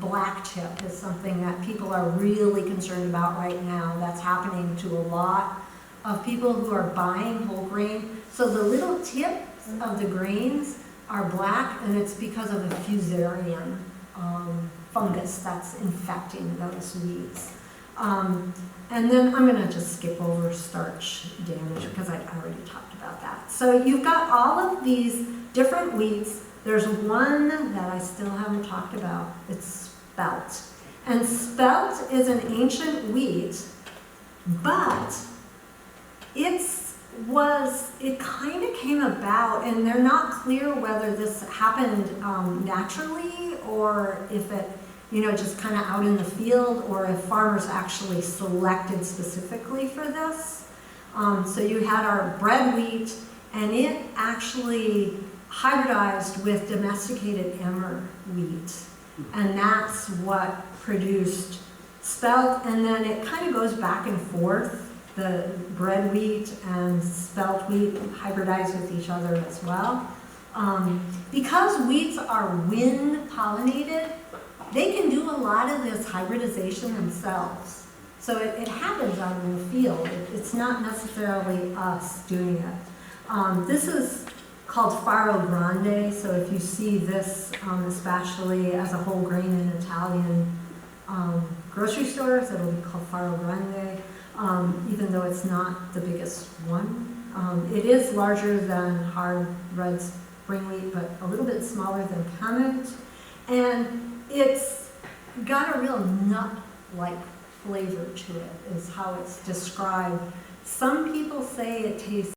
Black tip is something that people are really concerned about right now. That's happening to a lot of people who are buying whole grain. So the little tips of the grains are black, and it's because of the fusarium fungus that's infecting those wheats. And then I'm going to just skip over starch damage because I already talked about that. So you've got all of these different wheats. There's one that I still haven't talked about. It's spelt. And spelt is an ancient wheat, but it kind of came about, and they're not clear whether this happened naturally or if it, just kind of out in the field, or if farmers actually selected specifically for this. So you had our bread wheat, and it actually hybridized with domesticated emmer wheat, and that's what produced spelt, and then it kind of goes back and forth. The bread wheat and spelt wheat hybridize with each other as well. Because wheats are wind pollinated, they can do a lot of this hybridization themselves. So it happens out in the field. It's not necessarily us doing it. This is called Faro Grande. So if you see this, especially as a whole grain in Italian grocery stores, it'll be called Faro Grande, even though it's not the biggest one. It is larger than hard red spring wheat, but a little bit smaller than Kemet. And it's got a real nut-like flavor to it, is how it's described. Some people say it tastes